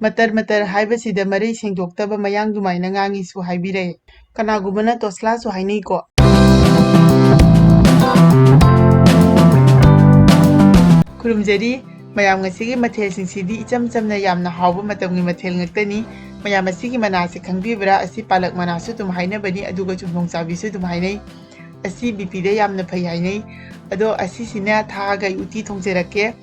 ꯃꯇꯔ ꯃꯇꯔ ꯍꯥꯏꯕꯁꯤꯗ ꯃꯔꯩ ꯁꯦꯡꯗꯣꯛꯇꯕ ꯃꯌꯥꯡ ꯗꯨꯃꯥꯏꯅ ꯉꯥꯡꯉꯤꯁꯨ ꯍꯥꯏꯕꯤꯔꯛꯑꯦ꯫ ꯀꯅꯥꯒꯨꯝꯕꯅ ꯇꯣꯁꯂꯥꯁꯨ ꯍꯥꯏꯅꯩꯀꯣ꯫ ꯈꯨꯔꯨꯝꯖꯔꯤ ꯃꯌꯥꯝ ꯉꯁꯤꯒꯤ ꯃꯊꯦꯜꯁꯤꯡꯁꯤꯗꯤ ꯏꯆꯝ ꯆꯝꯅ ꯌꯥꯝꯅ ꯍꯥꯎꯕ ꯃꯇꯝꯒꯤ ꯃꯊꯦꯜ ꯉꯥꯛꯇꯅꯤ꯫ ꯃꯌꯥꯝ ꯑꯁꯤꯒꯤ ꯃꯅꯥꯁꯦ ꯈꯪꯕꯤꯕ꯭ꯔꯥ? ꯑꯁꯤ ꯄꯥꯂꯛ ꯃꯅꯥꯁꯨ ꯑꯗꯨꯝ ꯍꯥꯏꯅꯕꯅꯤ, ꯑꯗꯨꯒ ꯆꯨꯝꯊꯣꯡ ꯆꯥꯕꯤꯁꯨ ꯑꯗꯨꯝ ꯍꯥꯏꯅꯩ꯫ ꯑꯁꯤ ꯕꯤꯄꯤꯗ ꯌꯥꯝꯅ ꯐꯩ ꯍꯥꯏꯅꯩ꯫ ꯑꯗꯣ ꯑꯁꯤꯁꯤꯅ ꯊꯥꯛꯑꯒ ꯑꯩ ꯎꯇꯤ ꯊꯣꯡꯖꯔꯛꯀꯦ꯫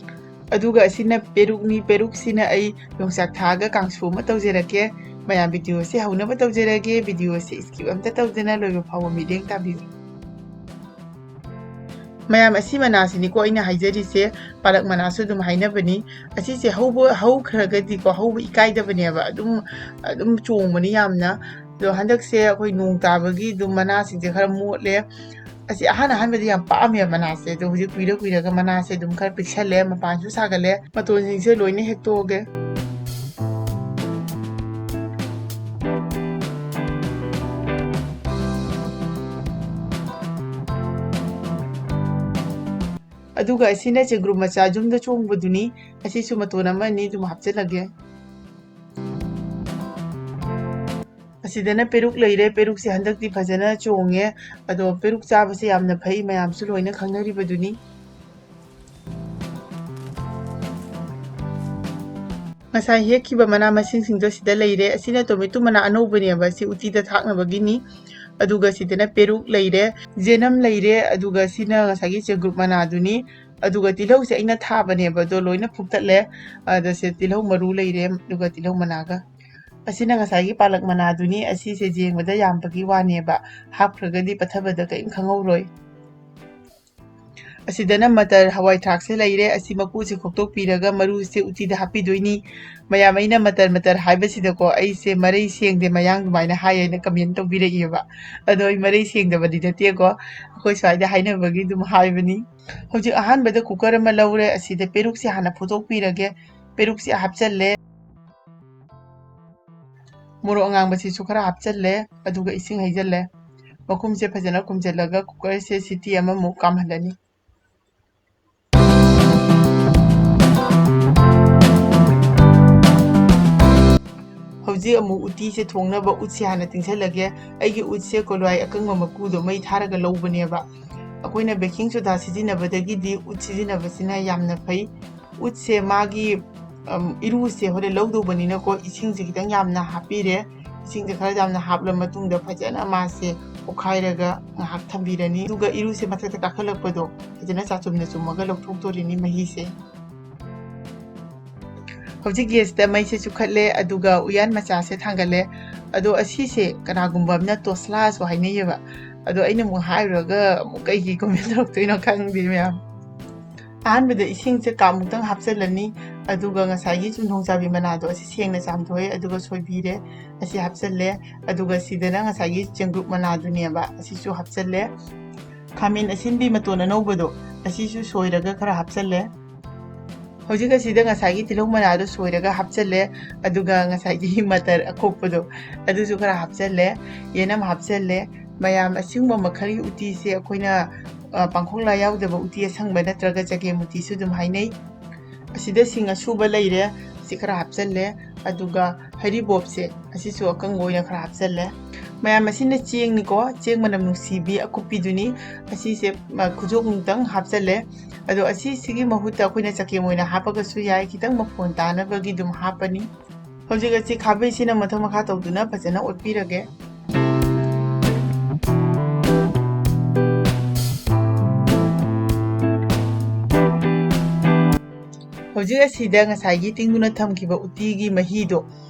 ꯑꯗꯨꯒ ꯑꯁꯤꯅ ꯄꯦꯔꯨꯛꯅꯤ, ꯄꯦꯔꯨꯛꯁꯤꯅ ꯑꯩ ꯌꯣꯡꯆꯥꯛ ꯊꯥꯛꯑꯒ ꯀꯥꯡꯁꯨ ꯑꯃ ꯇꯧꯖꯔꯛꯀꯦ꯫ ꯃꯌꯥꯝ ꯚꯤꯗꯤꯑꯣꯁꯦ ꯍꯧꯅꯕ ꯇꯧꯖꯔꯒꯦ꯫ ꯚꯤꯗꯤꯑꯣꯁꯦ ꯁ꯭ꯀꯤꯞ ꯑꯝꯇ ꯇꯧꯗꯅ ꯂꯣꯏꯕ ꯐꯥꯎꯕ ꯃꯤꯠꯌꯦꯡ ꯇꯥꯕꯤꯌꯨ꯫ ꯃꯌꯥꯝ ꯑꯁꯤ ꯃꯅꯥꯁꯤꯅꯤꯀꯣ ꯑꯩꯅ ꯍꯥꯏꯖꯔꯤꯁꯦ, ꯄꯥꯂꯛ ꯃꯅꯥꯁꯨ ꯑꯗꯨꯝ ꯍꯥꯏꯅꯕꯅꯤ꯫ ꯑꯁꯤꯁꯦ ꯍꯧꯈ꯭ꯔꯒꯗꯤꯀꯣ ꯍꯧꯕ ꯏꯀꯥꯏꯗꯕꯅꯦꯕ, ꯑꯗꯨꯝ ꯆꯣꯡꯕꯅꯤ ꯌꯥꯝꯅ꯫ ꯑꯗꯣ ꯍꯟꯗꯛꯁꯦ ꯑꯩꯈꯣꯏ ꯅꯣꯡ ꯇꯥꯕꯒꯤ ꯑꯗꯨꯝ ꯃꯅꯥꯁꯤꯡꯁꯦ ꯈꯔ ꯃꯣꯠꯂꯦ꯫ ꯑꯁꯤ ꯑꯍꯥꯟꯕꯗꯤ ꯌꯥꯝ ꯄꯥꯛꯑꯝꯃꯦꯕ ꯃꯅꯥꯁꯦ, ꯑꯗꯣ ꯍꯧꯖꯤꯛ ꯀꯨꯏꯔꯒ ꯃꯅꯥꯁꯦ ꯑꯗꯨꯝ ꯈꯔ ꯄꯤꯛꯁꯜꯂꯦ, ꯃꯄꯥꯟꯁꯨ ꯁꯥꯒꯠꯂꯦ꯫ ꯃꯇꯣꯟꯁꯤꯡꯁꯦ ꯂꯣꯏꯅ ꯍꯦꯛꯇꯣꯛꯑꯒꯦ꯫ ꯑꯗꯨꯒ ꯑꯁꯤꯅ ꯆꯦꯡꯒ꯭ꯔꯨꯝ ꯃꯆꯥ ꯌꯨꯝꯗ ꯆꯣꯡꯕꯗꯨꯅꯤ꯫ ꯑꯁꯤꯁꯨ ꯃꯇꯣꯟ ꯑꯃ ꯑꯅꯤ ꯑꯗꯨꯝ ꯍꯥꯞꯆꯤꯜꯂꯒꯦ꯫ ꯑꯁꯤꯗꯅ ꯄꯦꯔꯨꯛ ꯂꯩꯔꯦ꯫ ꯄꯦꯔꯨꯛꯁꯦ ꯍꯟꯗꯛꯇꯤ ꯐꯖꯅ ꯆꯣꯡꯉꯦ꯫ ꯑꯗꯣ ꯄꯦꯔꯨꯛ ꯆꯥꯕꯁꯦ ꯌꯥꯝꯅ ꯐꯩ, ꯃꯌꯥꯝꯁꯨ ꯂꯣꯏꯅ ꯈꯪꯅꯔꯤꯕꯗꯨꯅꯤ꯫ ꯉꯁꯥꯏ ꯍꯦꯛꯈꯤꯕ ꯃꯅꯥ ꯃꯁꯤꯡꯁꯤꯡꯗꯣ ꯁꯤꯗ ꯂꯩꯔꯦ꯫ ꯑꯁꯤꯅ ꯇꯣꯃꯦꯇꯣ ꯃꯅꯥ ꯑꯅꯧꯕꯅꯦꯕ, ꯁꯤ ꯎꯇꯤꯗ ꯊꯥꯛꯅꯕꯒꯤꯅꯤ꯫ ꯑꯗꯨꯒ ꯁꯤꯗꯅ ꯄꯦꯔꯨꯛ ꯂꯩꯔꯦ, ꯖꯦꯅꯝ ꯂꯩꯔꯦ, ꯑꯗꯨꯒ ꯁꯤꯅ ꯉꯁꯥꯏꯒꯤ ꯆꯦꯡꯒ꯭ꯔꯨꯞ ꯃꯅꯥꯗꯨꯅꯤ꯫ ꯑꯗꯨꯒ ꯇꯤꯜꯍꯧꯁꯦ ꯑꯩꯅ ꯊꯥꯕꯅꯦꯕ, ꯑꯗꯣ ꯂꯣꯏꯅ ꯐꯨꯛꯇꯠꯂꯦ꯫ ꯑꯗ ꯁꯤ ꯇꯤꯜꯍꯧ ꯃꯔꯨ ꯂꯩꯔꯦ, ꯑꯗꯨꯒ ꯇꯤꯜꯍꯧ ꯃꯅꯥꯒ꯫ ꯑꯁꯤꯅ ꯉꯁꯥꯏꯒꯤ ꯄꯥꯂꯛ ꯃꯅꯥꯗꯨꯅꯤ꯫ ꯑꯁꯤꯁꯦ ꯌꯦꯡꯕꯗ ꯌꯥꯝꯕꯒꯤ ꯋꯥꯅꯦꯕ, ꯍꯥꯞꯈ꯭ꯔꯒꯗꯤ ꯄꯠꯊꯕꯗ ꯀꯔꯤꯝ ꯈꯪꯍꯧꯔꯣꯏ꯫ ꯑꯁꯤꯗꯅ ꯃꯇꯔ ꯍꯋꯥꯏ ꯊꯔꯥꯛꯁꯦ ꯂꯩꯔꯦ꯫ ꯑꯁꯤ ꯃꯀꯨꯁꯦ ꯈꯣꯛꯇꯣꯛꯄꯤꯔꯒ ꯃꯔꯨꯁꯦ ꯎꯇꯤꯗ ꯍꯥꯞꯄꯤꯗꯣꯏꯅꯤ꯫ ꯃꯌꯥꯝ ꯑꯩꯅ ꯃꯇꯔ ꯍꯥꯏꯕꯁꯤꯗꯀꯣ ꯑꯩꯁꯦ ꯃꯔꯩ ꯁꯦꯡꯗꯦ ꯃꯌꯥꯡ ꯑꯗꯨꯃꯥꯏꯅ ꯍꯥꯏꯌꯦꯅ ꯀꯃꯦꯟ ꯇꯧꯕꯤꯔꯛꯑꯦꯕ꯫ ꯑꯗꯣ ꯑꯩ ꯃꯔꯩ ꯁꯦꯡꯗꯕꯗꯤ ꯅꯠꯇꯦꯀꯣ, ꯑꯩꯈꯣꯏ ꯁ꯭ꯋꯥꯏꯗ ꯍꯥꯏꯅꯕꯒꯤ ꯑꯗꯨꯝ ꯍꯥꯏꯕꯅꯤ꯫ ꯍꯧꯖꯤꯛ ꯑꯍꯥꯟꯕꯗ ꯀꯨꯀꯔ ꯑꯃ ꯂꯧꯔꯦ꯫ ꯑꯁꯤꯗ ꯄꯦꯔꯨꯛꯁꯦ ꯍꯥꯟꯅ ꯐꯨꯠꯇꯣꯛꯄꯤꯔꯒꯦ꯫ ꯄꯦꯔꯨꯛꯁꯦ ꯍꯥꯞꯆꯜꯂꯦ, ꯃꯣꯔꯣꯛ ꯑꯉꯥꯡꯕꯁꯤꯁꯨ ꯈꯔ ꯍꯥꯞꯆꯜꯂꯦ, ꯑꯗꯨꯒ ꯏꯁꯤꯡ ꯍꯩꯖꯜꯂꯦ꯫ ꯃꯈꯨꯝꯁꯦ ꯐꯖꯅ ꯈꯨꯝꯖꯤꯜꯂꯒ ꯀꯨꯀꯔꯁꯦ ꯁꯤꯇꯤ ꯑꯃꯃꯨꯛ ꯀꯥꯝꯍꯜꯂꯅꯤ꯫ ꯍꯧꯖꯤꯛ ꯑꯃꯨꯛ ꯎꯇꯤꯁꯦ ꯊꯣꯡꯅꯕ ꯎꯠꯁꯦ ꯍꯥꯟꯅ ꯇꯤꯡꯁꯜꯂꯒꯦ꯫ ꯑꯩꯒꯤ ꯎꯠꯁꯦ ꯀꯣꯂ꯭ꯋꯥꯏ ꯑꯀꯪꯕ ꯃꯀꯨꯗꯣ ꯃꯩ ꯊꯥꯔꯒ ꯂꯧꯕꯅꯦꯕ꯫ ꯑꯩꯈꯣꯏꯅ ꯕꯦꯀꯤꯡ ꯁꯣꯗꯥ ꯁꯤꯖꯤꯟꯅꯕꯗꯒꯤꯗꯤ ꯎꯠ ꯁꯤꯖꯤꯟꯅꯕꯁꯤꯅ ꯌꯥꯝꯅ ꯐꯩ꯫ ꯎꯠꯁꯦ ꯃꯥꯒꯤ ꯏꯔꯨꯁꯦ ꯍꯣꯔꯦꯟ ꯂꯧꯗꯧꯕꯅꯤꯅꯀꯣ, ꯏꯁꯤꯡꯁꯦ ꯈꯤꯇꯪ ꯌꯥꯝꯅ ꯍꯥꯞꯄꯤꯔꯦ꯫ ꯏꯁꯤꯡꯁꯦ ꯈꯔ ꯌꯥꯝꯅ ꯍꯥꯞꯂ ꯃꯇꯨꯡꯗ ꯐꯖꯅ ꯃꯥꯁꯦ ꯑꯣꯠꯈꯥꯏꯔꯒ ꯉꯥꯏꯍꯥꯛ ꯊꯝꯕꯤꯔꯅꯤ꯫ ꯑꯗꯨꯒ ꯏꯔꯨꯁꯦ ꯃꯊꯛꯇ ꯀꯥꯈꯠꯂꯛꯄꯗꯣ ꯐꯖꯅ ꯆꯥꯆꯨꯝꯅ ꯆꯨꯝꯃꯒ ꯂꯧꯊꯣꯛꯇꯣꯔꯤꯅꯤ ꯃꯍꯤꯁꯦ꯫ ꯍꯧꯖꯤꯛ ꯒꯦꯁꯇ ꯃꯩꯁꯦ ꯆꯨꯈꯠꯂꯦ, ꯑꯗꯨꯒ ꯎꯌꯥꯟ ꯃꯆꯥꯁꯦ ꯊꯥꯡꯒꯠꯂꯦ꯫ ꯑꯗꯣ ꯑꯁꯤꯁꯦ ꯀꯅꯥꯒꯨꯝꯕ ꯑꯃꯅ ꯇꯣꯁꯂꯥꯁꯨ ꯍꯥꯏꯅꯩꯌꯦꯕ꯫ ꯑꯗꯣ ꯑꯩꯅ ꯑꯃꯨꯛ ꯍꯥꯏꯔꯨꯔꯒ ꯑꯃꯨꯛ ꯀꯩꯒꯤ ꯀꯣꯃꯦꯟ ꯇꯧꯔꯛꯇꯣꯏꯅꯣ ꯈꯪꯗꯦ ꯃꯌꯥꯝ꯫ ꯑꯍꯥꯟꯕꯗ ꯏꯁꯤꯡꯁꯦ ꯀꯥꯞꯃꯨꯛꯇꯪ ꯍꯥꯞꯆꯤꯜꯂꯅꯤ, ꯑꯗꯨꯒ ꯉꯁꯥꯏꯒꯤ ꯆꯨꯝꯊꯣꯡ ꯆꯥꯕꯤ ꯃꯅꯥꯗꯣ ꯑꯁꯤ ꯁꯦꯡꯅ ꯆꯥꯝꯊꯣꯛꯑꯦ, ꯑꯗꯨꯒ ꯁꯣꯏꯕꯤꯔꯦ꯫ ꯑꯁꯤ ꯍꯥꯞꯆꯜꯂꯦ, ꯑꯗꯨꯒ ꯁꯤꯗꯅ ꯉꯁꯥꯏꯒꯤ ꯆꯦꯡꯒ꯭ꯔꯨꯞ ꯃꯅꯥꯗꯨꯅꯦꯕ, ꯑꯁꯤꯁꯨ ꯍꯥꯞꯆꯜꯂꯦ꯫ ꯈꯥꯃꯦꯟ ꯑꯁꯤꯟꯕꯤ ꯃꯇꯣꯟ ꯑꯅꯧꯕꯗꯣ ꯑꯁꯤꯁꯨ ꯁꯣꯏꯔꯒ ꯈꯔ ꯍꯥꯞꯆꯜꯂꯦ꯫ ꯍꯧꯖꯤꯛ ꯑꯁꯤꯗ ꯉꯁꯥꯏꯒꯤ ꯇꯤꯜꯍꯧ ꯃꯅꯥꯗꯣ ꯁꯣꯏꯔꯒ ꯍꯥꯞꯆꯜꯂꯦ, ꯑꯗꯨꯒ ꯉꯁꯥꯏꯒꯤ ꯃꯇꯔ ꯑꯈꯣꯛꯄꯗꯣ ꯑꯗꯨꯁꯨ ꯈꯔ ꯍꯥꯞꯆꯜꯂꯦ, ꯌꯦꯅꯝ ꯍꯥꯞꯆꯜꯂꯦ꯫ ꯃꯌꯥꯝ ꯑꯁꯤꯒꯨꯝꯕ ꯃꯈꯜꯒꯤ ꯎꯇꯤꯁꯦ ꯑꯩꯈꯣꯏꯅ ꯄꯥꯡꯈꯣꯛꯂꯥ ꯌꯥꯎꯗꯕ ꯎꯇꯤ ꯑꯁꯪꯕ ꯅꯠꯇ꯭ꯔꯒ ꯆꯒꯦꯝ ꯎꯇꯤꯁꯨ ꯑꯗꯨꯝ ꯍꯥꯏꯅꯩ꯫ ꯑꯁꯤꯗ ꯁꯤꯡ ꯑꯁꯨꯕ ꯂꯩꯔꯦ, ꯑꯁꯤ ꯈꯔ ꯍꯥꯞꯆꯜꯂꯦ, ꯑꯗꯨꯒ ꯍꯩꯔꯤꯕꯣꯞꯁꯦ ꯑꯁꯤꯁꯨ ꯑꯀꯪꯕ ꯑꯣꯏꯅ ꯈꯔ ꯍꯥꯞꯆꯜꯂꯦ꯫ ꯃꯌꯥꯝ ꯑꯁꯤꯅ ꯆꯦꯡꯅꯤꯀꯣ, ꯆꯦꯡ ꯃꯅꯝ ꯅꯨꯡꯁꯤꯕꯤ ꯑꯀꯨꯞꯄꯤꯗꯨꯅꯤ꯫ ꯑꯁꯤꯁꯦ ꯈꯨꯖꯣꯛꯃꯨꯛꯇꯪ ꯍꯥꯞꯆꯜꯂꯦ꯫ ꯑꯗꯣ ꯑꯁꯤꯒꯤ ꯃꯍꯨꯠꯇ ꯑꯩꯈꯣꯏꯅ ꯆꯒꯦꯝ ꯑꯣꯏꯅ ꯍꯥꯞꯄꯒꯁꯨ ꯌꯥꯏ, ꯈꯤꯇꯪ ꯃꯐꯣꯟ ꯇꯥꯅꯕꯒꯤ ꯑꯗꯨꯝ ꯍꯥꯞꯄꯅꯤ꯫ ꯍꯧꯖꯤꯛ ꯑꯁꯤ ꯈꯥꯕꯩꯁꯤꯅ ꯃꯊꯛ ꯃꯈꯥ ꯇꯧꯗꯨꯅ ꯐꯖꯅ ꯑꯣꯠꯄꯤꯔꯒꯦ꯫ ꯍꯧꯖꯤꯛ ꯑꯁꯤꯗ ꯉꯁꯥꯏꯒꯤ ꯇꯤꯡꯗꯨꯅ ꯊꯝꯈꯤꯕ ꯎꯇꯤꯒꯤ ꯃꯍꯤꯗꯣ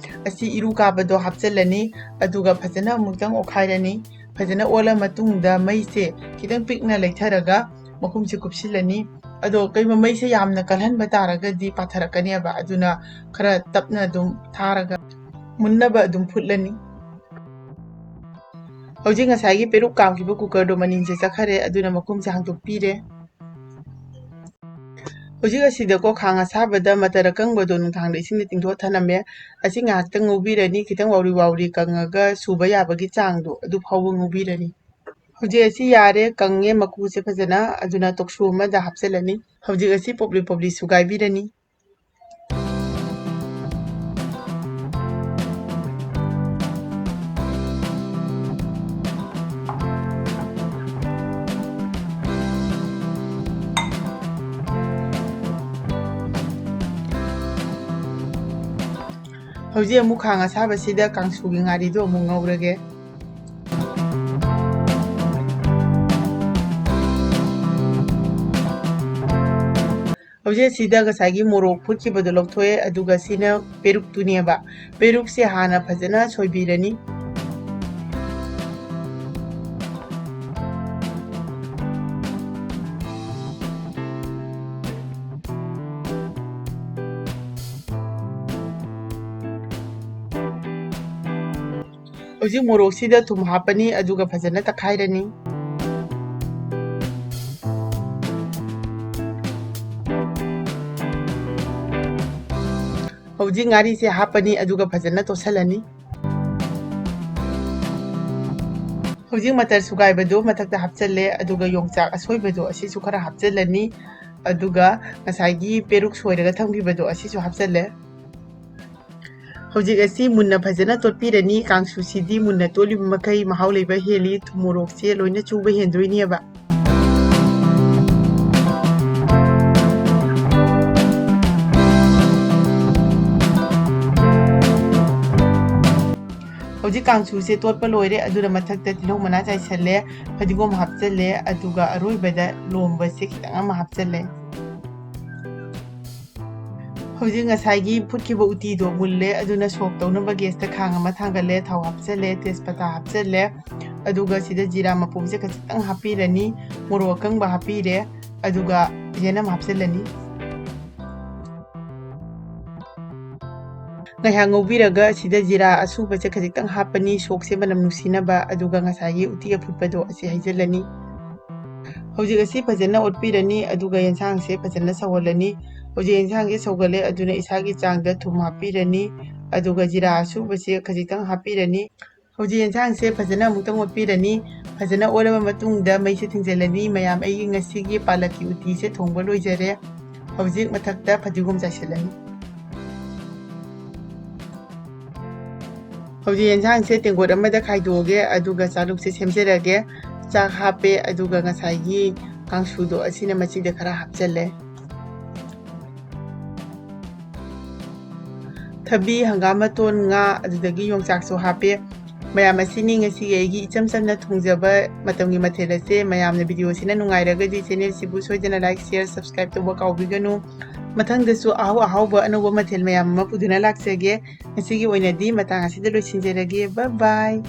ꯑꯁꯤ ꯏꯔꯨ ꯀꯥꯕꯗꯣ ꯍꯥꯞꯆꯜꯂꯅꯤ, ꯑꯗꯨꯒ ꯐꯖꯅ ꯑꯃꯨꯛꯇꯪ ꯑꯣꯠꯈꯥꯏꯔꯅꯤ꯫ ꯐꯖꯅ ꯑꯣꯠꯂ ꯃꯇꯨꯡꯗ ꯃꯩꯁꯦ ꯈꯤꯇꯪ ꯄꯤꯛꯅ ꯂꯩꯊꯔꯒ ꯃꯈꯨꯝꯁꯦ ꯀꯨꯞꯁꯤꯜꯂꯅꯤ꯫ ꯑꯗꯣ ꯀꯩꯒꯨꯝꯕ ꯃꯩꯁꯦ ꯌꯥꯝꯅ ꯀꯜꯍꯟꯕ ꯇꯥꯔꯒꯗꯤ ꯄꯥꯊꯔꯛꯀꯅꯦꯕ, ꯑꯗꯨꯅ ꯈꯔ ꯇꯞꯅ ꯑꯗꯨꯝ ꯊꯥꯔꯒ ꯃꯨꯟꯅꯕ ꯑꯗꯨꯝ ꯐꯨꯠꯂꯅꯤ꯫ ꯍꯧꯖꯤꯛ ꯉꯁꯥꯏꯒꯤ ꯄꯦꯔꯨꯛ ꯀꯥꯝꯈꯤꯕ ꯀꯨꯀꯔꯗꯣ ꯃꯅꯤꯟꯁꯦ ꯆꯠꯈꯔꯦ, ꯑꯗꯨꯅ ꯃꯈꯨꯝꯁꯦ ꯍꯥꯡꯗꯣꯛꯄꯤꯔꯦ꯫ ꯍꯧꯖꯤꯛ ꯑꯁꯤꯗꯀꯣ ꯈꯥꯡ ꯑꯁꯥꯕꯗ ꯃꯇꯔ ꯑꯀꯪꯕꯗꯣ ꯅꯨꯡꯊꯥꯡꯗ ꯏꯁꯤꯡꯗ ꯇꯤꯡꯊꯣꯛꯑ ꯊꯅꯝꯃꯦ꯫ ꯑꯁꯤ ꯉꯥꯏꯍꯥꯛꯇꯪ ꯉꯧꯕꯤꯔꯅꯤ, ꯈꯤꯇꯪ ꯋꯥꯎꯔꯤ ꯀꯪꯉꯒ ꯁꯨꯕ ꯌꯥꯕꯒꯤ ꯆꯥꯡꯗꯣ ꯑꯗꯨ ꯐꯥꯎꯕ ꯉꯧꯕꯤꯔꯅꯤ꯫ ꯍꯧꯖꯤꯛ ꯑꯁꯤ ꯌꯥꯔꯦ, ꯀꯪꯉꯦ ꯃꯀꯨꯁꯦ ꯐꯖꯅ, ꯑꯗꯨꯅ ꯇꯣꯛꯁꯨ ꯑꯃꯗ ꯍꯥꯞꯆꯜꯂꯅꯤ꯫ ꯍꯧꯖꯤꯛ ꯑꯁꯤ ꯄꯣꯞꯂꯤ ꯁꯨꯒꯥꯏꯕꯤꯔꯅꯤ꯫ ꯍꯧꯖꯤꯛ ꯑꯃꯨꯛ ꯈꯥꯡ ꯑꯁꯥꯕꯁꯤꯗ ꯀꯥꯡꯁꯨꯒꯤ ꯉꯥꯔꯤꯗꯣ ꯑꯃꯨꯛ ꯉꯧꯔꯒꯦ꯫ ꯍꯧꯖꯤꯛ ꯑꯁꯤꯗ ꯉꯁꯥꯏꯒꯤ ꯃꯣꯔꯣꯛ ꯐꯨꯠꯈꯤꯕꯗꯣ ꯂꯧꯊꯣꯛꯑꯦ ꯑꯗꯨꯒ ꯁꯤꯅ ꯄꯦꯔꯨꯛꯇꯨꯅꯦꯕ꯫ ꯄꯦꯔꯨꯛꯁꯦ ꯍꯥꯟꯅ ꯐꯖꯅ ꯁꯣꯏꯕꯤꯔꯅꯤ꯫ ꯍꯧꯖꯤꯛ ꯃꯣꯔꯣꯛꯁꯤꯗ ꯊꯨꯝ ꯍꯥꯞꯄꯅꯤ ꯑꯗꯨꯒ ꯐꯖꯅ ꯇꯛꯈꯥꯏꯔꯅꯤ꯫ ꯍꯧꯖꯤꯛ ꯉꯥꯔꯤꯁꯦ ꯍꯥꯞꯄꯅꯤ ꯑꯗꯨꯒ ꯐꯖꯅ ꯇꯣꯠꯁꯜꯂꯅꯤ꯫ ꯍꯧꯖꯤꯛ ꯃꯇꯔ ꯁꯨꯒꯥꯏꯕꯗꯣ ꯃꯊꯛꯇ ꯍꯥꯞꯆꯜꯂꯦ ꯑꯗꯨꯒ ꯌꯣꯡꯆꯥꯛ ꯑꯁꯣꯏꯕꯗꯣ ꯑꯁꯤꯁꯨ ꯈꯔ ꯍꯥꯞꯆꯜꯂꯅꯤ ꯑꯗꯨꯒ ꯉꯁꯥꯏꯒꯤ ꯄꯦꯔꯨꯛ ꯁꯣꯏꯔꯒ ꯊꯝꯈꯤꯕꯗꯣ ꯑꯁꯤꯁꯨ ꯍꯥꯞꯆꯜꯂꯦ꯫ ꯍꯧꯖꯤꯛ ꯑꯁꯤ ꯃꯨꯟꯅ ꯐꯖꯅ ꯇꯣꯠꯄꯤꯔꯅꯤ꯫ ꯀꯥꯡꯁꯨꯁꯤꯗꯤ ꯃꯨꯟꯅ ꯇꯣꯠꯂꯤꯕ ꯃꯈꯩ ꯃꯍꯥꯎ ꯂꯩꯕ ꯍꯦꯜꯂꯤ, ꯊꯨꯝ ꯃꯣꯔꯣꯛꯁꯦ ꯂꯣꯏꯅ ꯆꯨꯕ ꯍꯦꯟꯗꯣꯏꯅꯦꯕ꯫ ꯍꯧꯖꯤꯛ ꯀꯥꯡꯁꯨꯁꯦ ꯇꯣꯠꯄ ꯂꯣꯏꯔꯦ ꯑꯗꯨꯅ ꯃꯊꯛꯇ ꯇꯤꯜꯍꯧ ꯃꯅꯥ ꯆꯥꯏꯁꯜꯂꯦ, ꯐꯗꯤꯒꯣꯝ ꯍꯥꯞꯆꯜꯂꯦ ꯑꯗꯨꯒ ꯑꯔꯣꯏꯕꯗ ꯂꯣꯝꯕꯁꯦ ꯈꯤꯇꯪ ꯑꯃ ꯍꯥꯞꯆꯜꯂꯦ꯫ ꯍꯧꯖꯤꯛ ꯉꯁꯥꯏꯒꯤ ꯐꯨꯠꯈꯤꯕ ꯎꯇꯤꯗꯣ ꯃꯨꯜꯂꯦ ꯑꯗꯨꯅ ꯁꯣꯛ ꯇꯧꯅꯕ ꯒꯦꯁꯇ ꯈꯥꯡ ꯑꯃ ꯊꯥꯡꯒꯠꯂꯦ, ꯊꯥꯎ ꯍꯥꯞꯆꯜꯂꯦ, ꯇꯦꯖꯄꯇꯥ ꯍꯥꯞꯆꯜꯂꯦ ꯑꯗꯨꯒ ꯁꯤꯗ ꯖꯤꯔꯥ ꯃꯄꯨꯝꯁꯦ ꯈꯖꯤꯛꯇꯪ ꯍꯥꯞꯄꯤꯔꯅꯤ, ꯃꯣꯔꯣꯛ ꯑꯀꯪꯕ ꯍꯥꯞꯄꯤꯔꯦ ꯑꯗꯨꯒ ꯌꯦꯅꯝ ꯍꯥꯞꯆꯜꯂꯅꯤ꯫ ꯉꯥꯏꯍꯥꯛ ꯉꯧꯕꯤꯔꯒ ꯁꯤꯗ ꯖꯤꯔꯥ ꯑꯁꯨꯕꯁꯦ ꯈꯖꯤꯛꯇꯪ ꯍꯥꯞꯄꯅꯤ ꯁꯣꯛꯁꯦ ꯃꯅꯝ ꯅꯨꯡꯁꯤꯅꯕ ꯑꯗꯨꯒ ꯉꯁꯥꯏꯒꯤ ꯎꯇꯤ ꯑꯐꯨꯠꯄꯗꯣ ꯑꯁꯤ ꯍꯩꯖꯤꯜꯂꯅꯤ꯫ ꯍꯧꯖꯤꯛ ꯑꯁꯤ ꯐꯖꯅ ꯑꯣꯠꯄꯤꯔꯅꯤ ꯑꯗꯨꯒ ꯌꯦꯟꯁꯥꯡꯁꯦ ꯐꯖꯅ ꯁꯧꯍꯜꯂꯅꯤ꯫ ꯍꯧꯖꯤꯛ ꯌꯦꯟꯁꯥꯡꯁꯦ ꯁꯧꯒꯠꯂꯦ ꯑꯗꯨꯅ ꯏꯁꯥꯒꯤ ꯆꯥꯡꯗ ꯊꯨꯝ ꯍꯥꯞꯄꯤꯔꯅꯤ ꯑꯗꯨꯒ ꯖꯤꯔꯥ ꯑꯁꯨꯕꯁꯦ ꯈꯖꯤꯛꯇꯪ ꯍꯥꯞꯄꯤꯔꯅꯤ꯫ ꯍꯧꯖꯤꯛ ꯌꯦꯟꯁꯥꯡꯁꯦ ꯐꯖꯅ ꯑꯃꯨꯛꯇꯪ ꯑꯣꯠꯄꯤꯔꯅꯤ꯫ ꯐꯖꯅ ꯑꯣꯠꯂꯕ ꯃꯇꯨꯡꯗ ꯃꯩꯁꯦ ꯊꯤꯡꯖꯤꯜꯂꯅꯤ꯫ ꯃꯌꯥꯝ ꯑꯩꯒꯤ ꯉꯁꯤꯒꯤ ꯄꯥꯂꯛꯀꯤ ꯎꯇꯤꯁꯦ ꯊꯣꯡꯕ ꯂꯣꯏꯖꯔꯦ꯫ ꯍꯧꯖꯤꯛ ꯃꯊꯛꯇ ꯐꯗꯤꯒꯣꯝ ꯆꯥꯏꯁꯤꯜꯂꯅꯤ꯫ ꯍꯧꯖꯤꯛ ꯌꯦꯟꯁꯥꯡꯁꯦ ꯇꯦꯡꯀꯣꯠ ꯑꯃꯗ ꯈꯥꯏꯗꯣꯛꯑꯒꯦ ꯑꯗꯨꯒ ꯆꯥꯂꯨꯛꯁꯦ ꯁꯦꯝꯖꯔꯒꯦ꯫ ꯆꯥꯛ ꯍꯥꯞꯄꯦ ꯑꯗꯨꯒ ꯉꯁꯥꯏꯒꯤ ꯀꯥꯡꯁꯨꯗꯣ ꯑꯁꯤꯅ ꯃꯆꯤꯗ ꯈꯔ ꯍꯥꯞꯆꯜꯂꯦ꯫ ꯊꯕꯤ, ꯍꯪꯒꯥꯝ ꯃꯇꯣꯟ, ꯉꯥ ꯑꯗꯨꯗꯒꯤ ꯌꯣꯡꯆꯥꯛꯁꯨ ꯍꯥꯞꯄꯦ꯫ ꯃꯌꯥꯝ ꯑꯁꯤꯅꯤ ꯉꯁꯤꯒꯤ ꯑꯩꯒꯤ ꯏꯆꯝ ꯆꯝꯅ ꯊꯣꯡꯖꯕ ꯃꯇꯝꯒꯤ ꯃꯊꯦꯜ ꯑꯁꯦ꯫ ꯃꯌꯥꯝꯅ ꯚꯤꯗꯤꯑꯣꯁꯤꯅ ꯅꯨꯡꯉꯥꯏꯔꯒꯗꯤ ꯆꯦꯅꯦꯜꯁꯤꯕꯨ ꯁꯣꯏꯗꯅ ꯂꯥꯏꯛ, ꯁꯦꯌꯔ, ꯁꯕꯁꯀ꯭ꯔꯥꯏꯕ ꯇꯧꯕ ꯀꯥꯎꯕꯤꯒꯅꯨ꯫ ꯃꯊꯪꯗꯁꯨ ꯑꯍꯥꯎ ꯑꯍꯥꯎꯕ ꯑꯅꯧꯕ ꯃꯊꯦꯜ ꯃꯌꯥꯝ ꯑꯃ ꯄꯨꯗꯨꯅ ꯂꯥꯛꯆꯒꯦ꯫ ꯉꯁꯤꯒꯤ ꯑꯣꯏꯅꯗꯤ ꯃꯇꯥꯡ ꯑꯁꯤꯗ ꯂꯣꯏꯁꯤꯟꯖꯔꯒꯦ꯫ ꯕꯥꯏ ꯕꯥꯏ꯫